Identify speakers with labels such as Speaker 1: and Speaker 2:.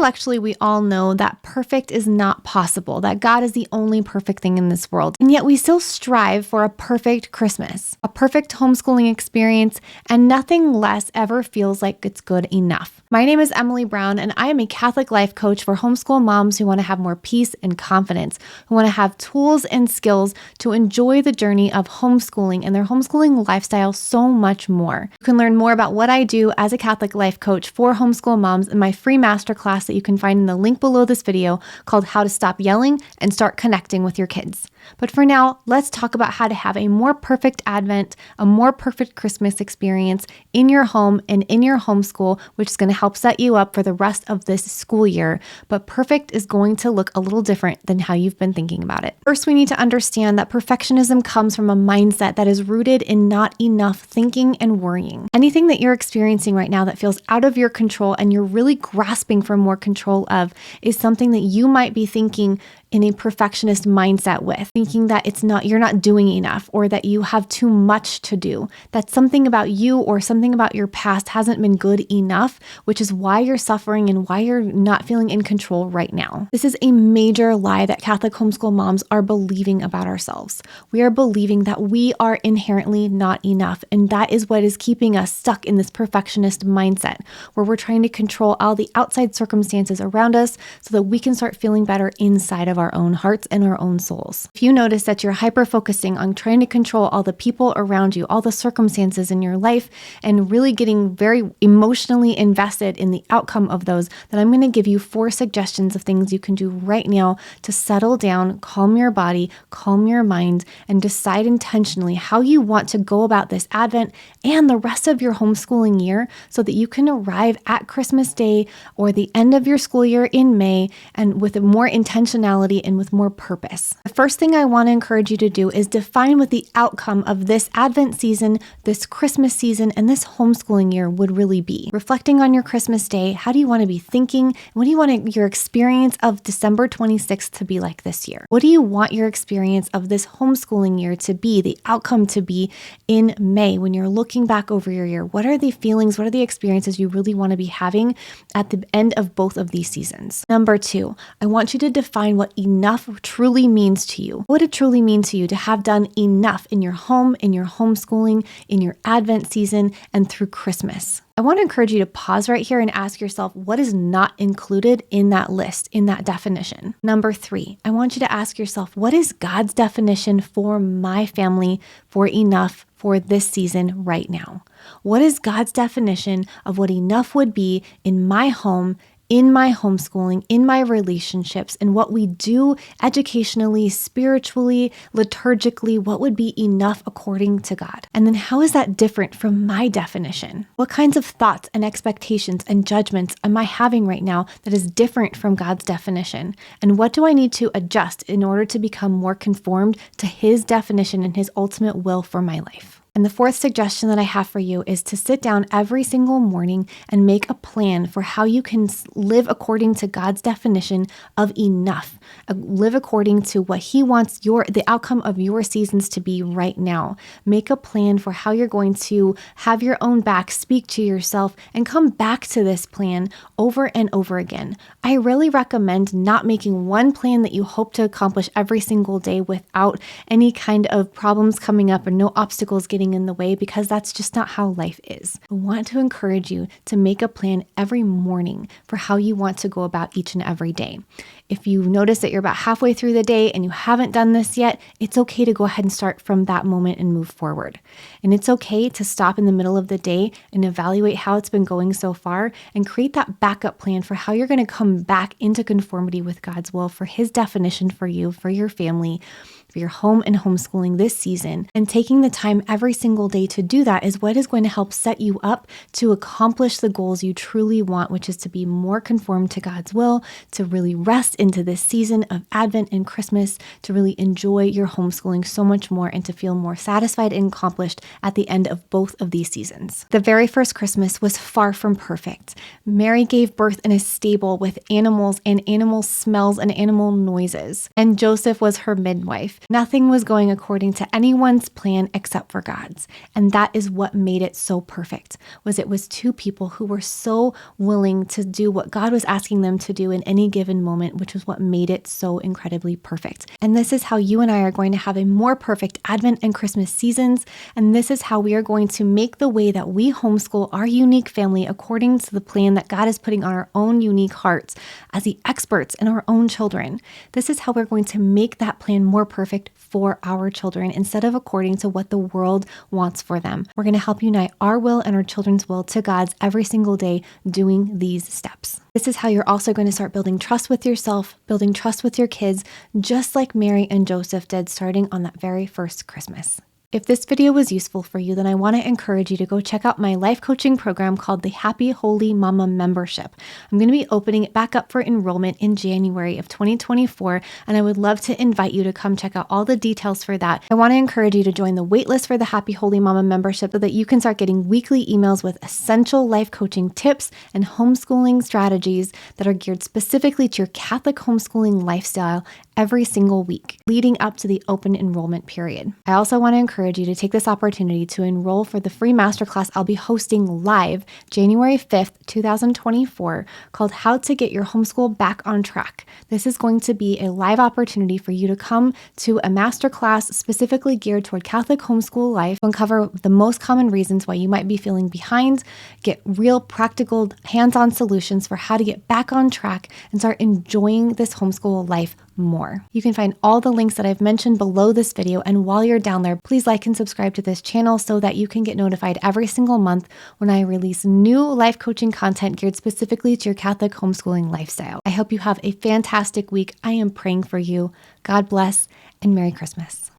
Speaker 1: Intellectually, we all know that perfect is not possible, that God is the only perfect thing in this world. And yet we still strive for a perfect Christmas, a perfect homeschooling experience, and nothing less ever feels like it's good enough. My name is Emily Brown, and I am a Catholic life coach for homeschool moms who want to have more peace and confidence, who want to have tools and skills to enjoy the journey of homeschooling and their homeschooling lifestyle so much more. You can learn more about what I do as a Catholic life coach for homeschool moms in my free masterclass that you can find in the link below this video called How to Stop Yelling and Start Connecting with Your Kids. But for now, let's talk about how to have a more perfect Advent, a more perfect Christmas experience in your home and in your homeschool, which is going to help set you up for the rest of this school year. But perfect is going to look a little different than how you've been thinking about it. First, we need to understand that perfectionism comes from a mindset that is rooted in not enough thinking and worrying. Anything that you're experiencing right now that feels out of your control and you're really grasping for more control of is something that you might be thinking in a perfectionist mindset with, thinking that you're not doing enough or that you have too much to do, that something about you or something about your past hasn't been good enough, which is why you're suffering and why you're not feeling in control right now. This is a major lie that Catholic homeschool moms are believing about ourselves. We are believing that we are inherently not enough, and that is what is keeping us stuck in this perfectionist mindset, where we're trying to control all the outside circumstances around us so that we can start feeling better inside of our own hearts and our own souls. If you notice that you're hyper-focusing on trying to control all the people around you, all the circumstances in your life, and really getting very emotionally invested in the outcome of those, then I'm going to give you 4 suggestions of things you can do right now to settle down, calm your body, calm your mind, and decide intentionally how you want to go about this Advent and the rest of your homeschooling year so that you can arrive at Christmas Day or the end of your school year in May and with more intentionality and with more purpose. The first thing I want to encourage you to do is define what the outcome of this Advent season, this Christmas season, and this homeschooling year would really be. Reflecting on your Christmas Day, how do you want to be thinking? What do you want your experience of December 26th to be like this year? What do you want your experience of this homeschooling year to be, the outcome to be in May when you're looking back over your year? What are the feelings, what are the experiences you really want to be having at the end of both of these seasons? Number 2, I want you to define what enough truly means to you. What would it truly mean to you to have done enough in your home, in your homeschooling, in your Advent season, and through Christmas? I want to encourage you to pause right here and ask yourself what is not included in that list, in that definition. Number 3, I want you to ask yourself, what is God's definition for my family, for enough, for this season right now? What is God's definition of what enough would be in my home, in my homeschooling, in my relationships, and what we do educationally, spiritually, liturgically, what would be enough according to God? And then how is that different from my definition? What kinds of thoughts and expectations and judgments am I having right now that is different from God's definition? And what do I need to adjust in order to become more conformed to His definition and His ultimate will for my life? And the 4th suggestion that I have for you is to sit down every single morning and make a plan for how you can live according to God's definition of enough. Live according to what He wants the outcome of your seasons to be right now. Make a plan for how you're going to have your own back, speak to yourself, and come back to this plan over and over again. I really recommend not making one plan that you hope to accomplish every single day without any kind of problems coming up or no obstacles getting in the way, because that's just not how life is. I want to encourage you to make a plan every morning for how you want to go about each and every day. If you notice that you're about halfway through the day and you haven't done this yet, it's okay to go ahead and start from that moment and move forward. And it's okay to stop in the middle of the day and evaluate how it's been going so far and create that backup plan for how you're going to come back into conformity with God's will for His definition for you, for your family, for your home and homeschooling this season. And taking the time every single day to do that is what is going to help set you up to accomplish the goals you truly want, which is to be more conformed to God's will, to really rest into this season of Advent and Christmas, to really enjoy your homeschooling so much more and to feel more satisfied and accomplished at the end of both of these seasons. The very first Christmas was far from perfect. Mary gave birth in a stable with animals and animal smells and animal noises, and Joseph was her midwife. Nothing was going according to anyone's plan except for God's. And that is what made it so perfect, was it was two people who were so willing to do what God was asking them to do in any given moment, which was what made it so incredibly perfect. And this is how you and I are going to have a more perfect Advent and Christmas seasons. And this is how we are going to make the way that we homeschool our unique family according to the plan that God is putting on our own unique hearts as the experts in our own children. This is how we're going to make that plan more perfect for our children instead of according to what the world wants for them. We're going to help unite our will and our children's will to God's every single day doing these steps. This is how you're also going to start building trust with yourself, building trust with your kids, just like Mary and Joseph did starting on that very first Christmas. If this video was useful for you, then I want to encourage you to go check out my life coaching program called the Happy Holy Mama Membership. I'm going to be opening it back up for enrollment in January of 2024, and I would love to invite you to come check out all the details for that. I want to encourage you to join the waitlist for the Happy Holy Mama Membership so that you can start getting weekly emails with essential life coaching tips and homeschooling strategies that are geared specifically to your Catholic homeschooling lifestyle every single week, leading up to the open enrollment period. I also want to encourage you to take this opportunity to enroll for the free masterclass I'll be hosting live January 5th, 2024, called How to Get Your Homeschool Back on Track. This is going to be a live opportunity for you to come to a masterclass specifically geared toward Catholic homeschool life, uncover the most common reasons why you might be feeling behind, get real practical hands-on solutions for how to get back on track and start enjoying this homeschool life more. You can find all the links that I've mentioned below this video, and while you're down there, please like and subscribe to this channel so that you can get notified every single month when I release new life coaching content geared specifically to your Catholic homeschooling lifestyle. I hope you have a fantastic week. I am praying for you. God bless, and Merry Christmas.